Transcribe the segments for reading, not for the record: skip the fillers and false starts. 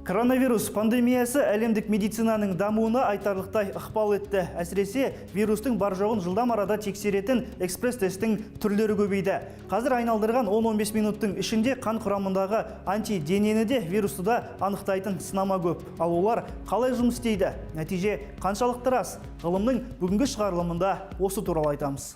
Коронавирус пандемиясы әлемдік медицинаның дамуына айтарлықтай ықпал етті. Әсіресе вирустың бар жоғын жылдам арада тексеретін экспресс-тесттің түрлері көбейді. Қазір айналдырған 10-15 минуттың ішінде қан құрамындағы антиденені де вирусты да анықтайтын сынама көп. Ал олар қалай жұмыс істейді? Нәтиже қаншалықты рас? Ғылымның бүгінгі шығарылымында осы туралы айтамыз.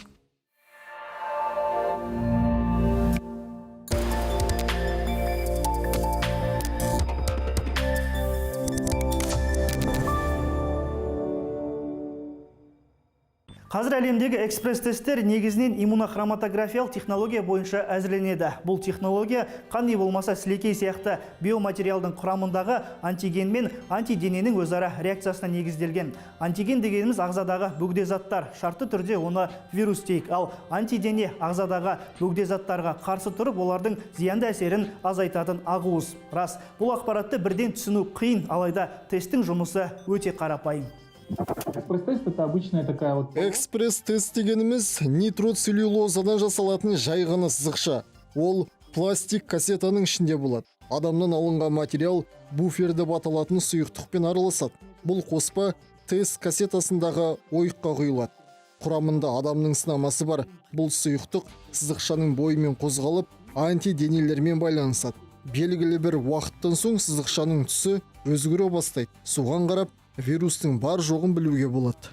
Қазір әлемдегі экспресс-тесттер негізінен иммунохроматографиялық технология бойынша әзірленеді. Бұл технология қан не болмаса сілекей сияқты биоматериалдың құрамындағы антиген мен антидененің өзара реакциясына негізделген. Антиген дегеніміз ағзадағы бөгде заттар, шартты түрде оны вирус дейік. Ал антидене ағзадағы бөгде заттарға қарсы тұрып, олардың зиянды әсерін азайтатын ағуыз. Рас, бұл ақпаратты бірден түсіну қиын, алайда тесттің жұмысы өте қарапайым. Экспресс-тест — это обычная такая вот... Экспресс-тест дегеніміз нитроцеллюлозадан жасалатын жай ғана сызықша. Ол пластик кассетаның ішінде болады. Адамнан алынған материал буфер деп аталатын сұйықтықпен араласады. Бұл қоспа тест кассетасындағы ойыққа құйылады. Құрамында адамның сынамасы бар. Бұл сұйықтық сызықшаның бойымен қозғалып, антиденелермен байланысады. Белгілі бір уақыттан соң сызықшаның түсі өзгере бастайды. Соған қарап, вирустың бар жоғын білуге болады.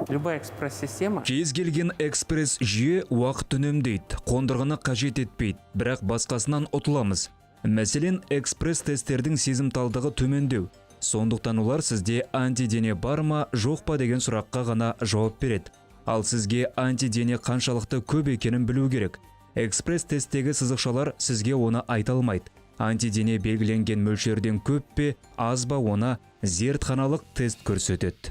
Любая экспресс-система. Кез келген экспресс жүйе уақыт үнемдейді, қондырғыны қажет етпейді, бірақ басқасынан ұтыламыз. Мәселен, экспресс-тесттердің сезімталдығы төмендеу. Сондықтан олар сізде антидене бар ма, жоқ па деген сұраққа ғана жауап береді. Ал сізге антидене қаншалықты көп екенін білу керек. Экспресс-тесттегі сызықшалар сізге оны айта алмайды. Антидене белгіленген мөлшерден көп пе, аз ба, оны зертханалық тест көрсетеді.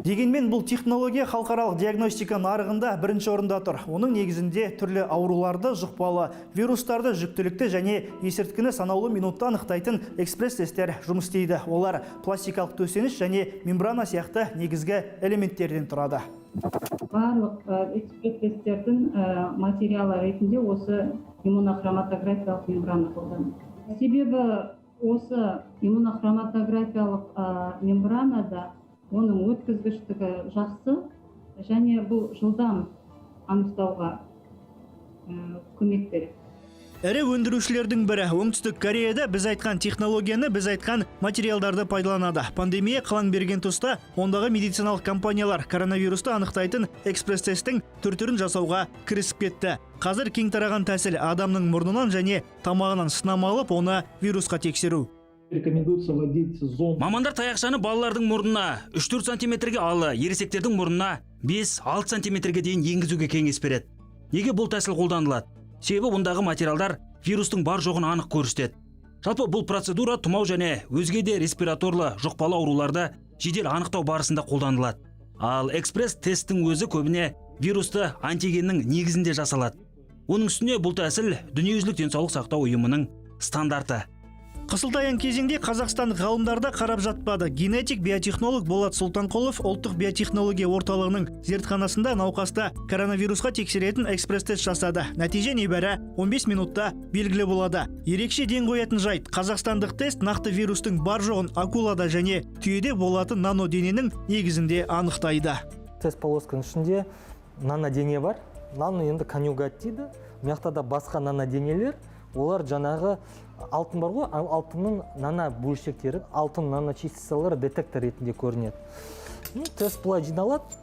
Дегенмен бұл технология халықаралық диагностика нарығында бірінші орында тұр. Оның негізінде түрлі ауруларды, жұқпалы вирустарды, жүктілікті және есірткіні санаулы минутта анықтайтын экспресс-тесттер жұмыс істейді. Олар пластикалық төсеніш және мембрана сияқты негізгі элементтерден тұрады. Барлық экспресс-тесттердің материалы ретінде осы иммунохроматографиялық мембрана қолданылады. Себебі осы иммунохроматографиялық мембранада оның өткізгіштігі жақсы және бұл жылдам анықтауға көмек береді. Ірі өндірушілердің бірі оңтүстік Кореяда біз айтқан технологияны, біз айтқан материалдарды пайдаланады. Пандемия қалан берген тұста ондағы медициналық компаниялар коронавирусты анықтайтын экспресс-тесттің түр-түрін жасауға кірісіп кетті. Қазір кең тараған тәсіл адамның мұрнынан және тамағынан сынама алып, оны вирусқа тексеру. Рекомендуется вводить зонд. Мамандар таяқшаны балалардың мұрнына 3-4 сантиметрге, ал ересектердің мұрнына 5-6 сантиметрге дейін енгізуге кеңес береді. Неге бұл тәсіл қолданылады? Себебі бұндағы материалдар вирустың бар жоғын анық көрсетеді. Жалпы бұл процедура тұмау және өзге де респираторлы жұқпалы ауруларды жедел анықтау барысында қолданылады. Ал экспресс-тесттің өзі көбіне вирусты антигеннің негізінде жасалады. Оның үстіне бұл тәсіл дүниежүзілік денсаулық сақтау ұйымының стандарты. Қысылтаяң кезеңде қазақстандық ғалымдарда қарап жатпады. Генетик биотехнолог Болат Сұлтанқұлов ұлттық биотехнология орталығының зертханасында науқасты коронавирусқа тексеретін экспресс-тест жасады. Нәтиже небәрі 15 минутта белгілі болады. Ерекше ден қоятын жайт, қазақстандық тест нақты вирустың бар жоғын акулада және түйеде болатын нанодененің негізінде анықтайды. Тест полосканың ішінде нанодене бар. Нано енді конъюгат дейді. Мияқта да басқа наноденелер. Олар жаңағы алтын бар ғой, алтынның нано бөлшектері, алтын наночастицалары детектор ретінде көрінеді. Тест бұлай жиналады,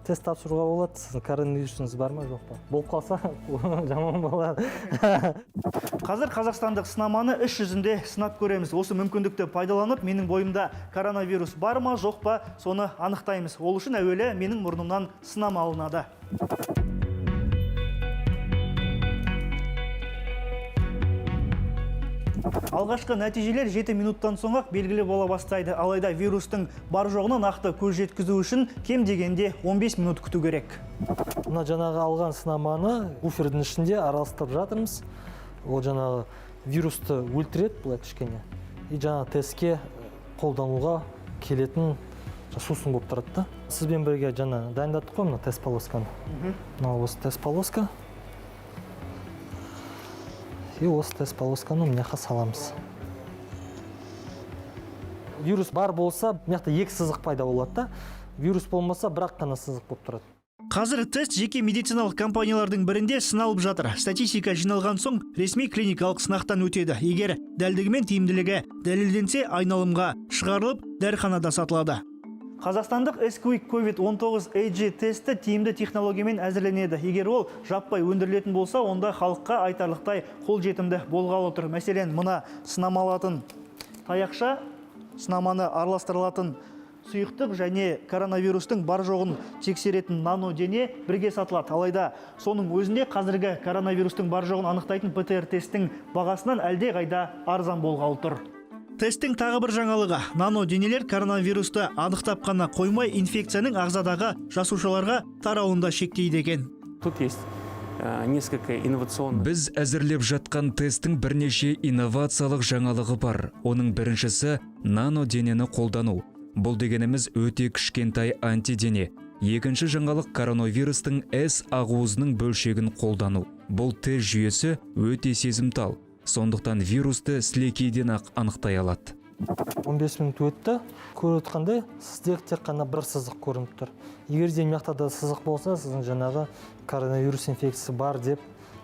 тест тапсыруға болады. Сіздің коронавирусыңыз бар ма, жоқ па? Болып қалса, жаман болады. Қазір қазақстандық сынаманы іс жүзінде сынап көреміз. Осы мүмкіндікті пайдаланып, менің бойымда коронавирус бар ма, жоқ па, соны анықтаймыз. Ол үшін әуелі менің мұрнымнан сынама алынады. Алғашқы нәтижелер 7 минуттан соң-ақ белгілі бола бастайды. Алайда вирустың бар жоғына нақты көз жеткізу үшін кем дегенде 15 минут күту керек. Мына жаңағы алған сынаманы буфердің ішінде араластырып жатырмыз. Ол жаңағы вирусты өлтіреді бұлай кішкене. И жаңағы тестке қолдануға келетін сусын болып тұрады. Сізбен бірге жаңа дайындаттық қой мына тест полосканы. Мына осы тест полоска. И осы тест полосканы мына жаққа саламыз. вирус бар болса мына екі сызық пайда болады да, вирус болмаса бірақ қана сызық болып тұрады. Қазір тест жеке медициналық компаниялардың бірінде сыналып жатыр. Статистика жиналған соң ресми клиникалық сынақтан өтеді. Егер дәлдігі мен тиімділігі дәлелденсе, айналымға шығарылып, дәріханада сатылады. Қазақстандық S-Quick COVID-19 AG тесті тиімді технологиямен әзірленеді. Егер ол жаппай өндірілетін болса, онда халыққа айтарлықтай қолжетімді болғалы тұр. Мәселен, мына сынамалатын таяқша, сынаманы араластырылатын сұйықтық және коронавирустың бар жоғын тексеретін нано дене бірге сатылады. Алайда соның өзінде қазіргі коронавирустың бар жоғын анықтайтын ПТР тесттің бағасынан әлде қайда арзан болғалы тұр. Тесттің тағы бір жаңалығы. Нано денелер коронавирусты анықтап қана қоймай, инфекцияның ағзадағы жасушаларға тарауында шектейді екен. Тут есть несколько инновационных. Біз әзірлеп жатқан тесттің бірнеше инновациялық жаңалығы бар. Оның біріншісі нано денені қолдану. Бұл дегеніміз өте кішкентай антидене. Екінші жаңалық коронавирустың S ағуызының бөлшегін қолдану. Бұл тест жүйесі өте сезімтал. Сондықтан вирусты сілекейден ақ анықтай алады. 15 минут өтті, көріп отқандай, сізде тек қана бір сызық көрініп тұр. Егер де мияқтада сызық болса, сіздің жаңағы коронавирус инфекциясы бар деп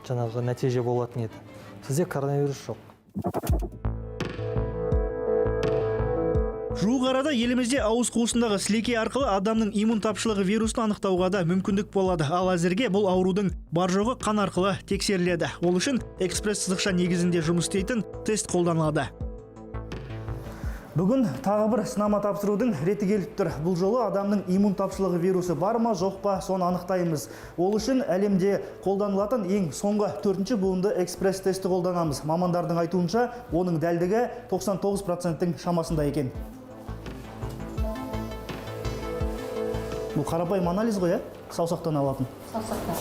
жаңағы нәтиже болатын еді. Сізде коронавирус жоқ. Жуық арада елімізде ауыз қуысындағы сілекей арқылы адамның иммун тапшылығы вирусын анықтауға да мүмкіндік болады. Ал әзірге бұл аурудың бар жоғы қан арқылы тексеріледі. Ол үшін экспресс сызықша негізінде жұмыс істейтін тест қолданылады. Бүгін тағы бір сынама тапсырудың реті келіп тұр. Бұл жолы адамның иммун тапшылығы вирусы бар ма, жоқ па, соны анықтаймыз. Ол үшін әлемде қолданылатын ең соңғы 4-ші буынды экспресс тесті қолданамыз. Мамандардың айтуынша, оның дәлдігі 99%-тің шамасында екен. Бұл қарапайым анализ ғой, саусақтан алатын. Саусақтан.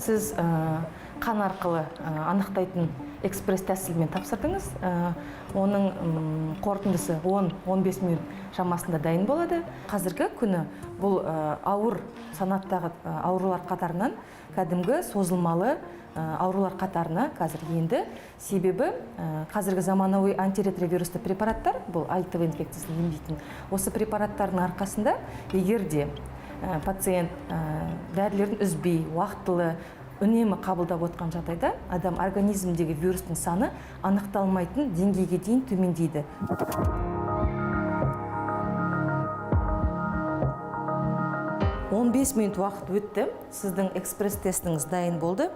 Сіз қан арқылы анықтайтын экспресс тәсілмен тапсырдыңыз. Оның қорытындысы 10-15 минут шамасында дайын болады. Қазіргі күні бұл ауыр санаттағы аурулар қатарынан кәдімгі созылмалы аурулар қатарына қазір енді. Себебі қазіргі заманауи антиретровирусты препараттар, бұл альтв инфекциясын емдейтін, осы препараттардың арқасында егерде пациент дәрілерін үзбей, уақытылы, үнемі қабылдап отқан жағдайда адам организмдегі вирустың саны анықталмайтын деңгейге дейін төмендейді. Он 15 минут уақыт өтті, сіздің экспресс тестіңіз дайын болды.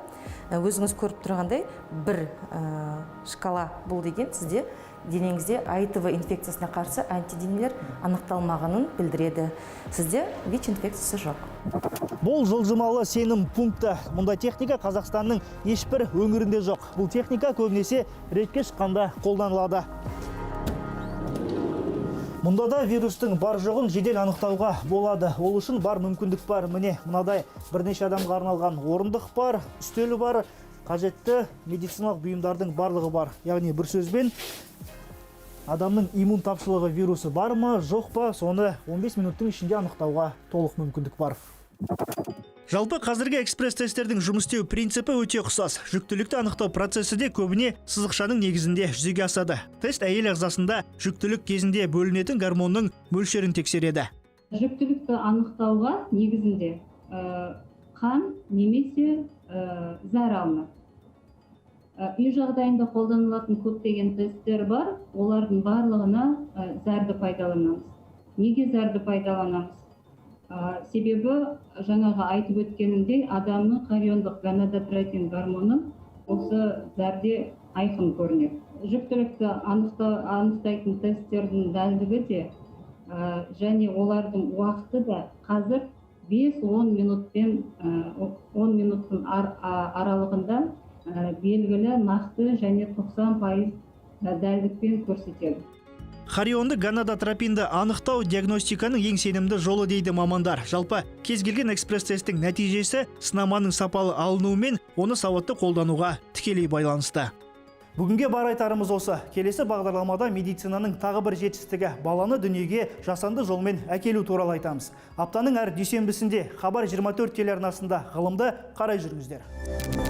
Өзіңіз көріп тұрғандай бір шкала бұл деген сізде денеңізде АИТВ инфекциясына қарсы антиденелер анықталмағанын білдіреді. Сізде ВИЧ инфекциясы жоқ. Бұл жылжымалы сенім пункті. Мұндай техника Қазақстанның ешбір өңірінде жоқ. Бұл техника көбінесе ретке шыққанда қолданылады. Мұнда да вирустың бар жоғын жедел анықтауға болады. Ол үшін бар мүмкіндік бар. Міне, мынадай бірнеше адамға арналған орындық бар, үстелі бар, қажетті медициналық бұйымдардың барлығы бар. Яғни бір сөзбен адамның иммун тапшылығы вирусы бар ма, жоқ па, соны 15 минуттың ішінде анықтауға толық мүмкіндік бар. Жалпы қазіргі экспресс тесттердің жұмыс істеу принципі өте ұқсас. Жүктілікті анықтау процесі де көбіне сызықшаның негізінде жүзеге асады. Тест әйел ағзасында жүктілік кезінде бөлінетін гормонның мөлшерін тексереді. Жүктілікті анықтауға негізінде қан немесе зәр алынады. Үй жағдайында қолданылатын көптеген тесттер бар, олардың барлығына зәрді пайдаланамыз. Неге зәрді пайдаланамыз? Себебі жаңағы айтып өткенімдей адамның хориондық гонадотропин гормоны осы зәрде айқын көрінеді. Жүктілікті анықтайтын тесттердің дәлдігі де және олардың уақыты да қазір 5-10 минуттың аралығында белгілі, нақты және 90% дәлдікпен көрсетеді. Хорионды гонадотропинді анықтау диагностиканың ең сенімді жолы дейді мамандар. Жалпы кез келген экспресс-тесттің нәтижесі сынаманың сапалы алынуымен оны сауатты қолдануға тікелей байланысты. Бүгінге бар айтарымыз осы. Келесі бағдарламада медицинаның тағы бір жетістігі баланы дүниеге жасанды жолмен әкелу туралы айтамыз. Аптаның әр дүйсенбісінде Хабар 24 телеарнасында ғылымды қарай жүріңіздер.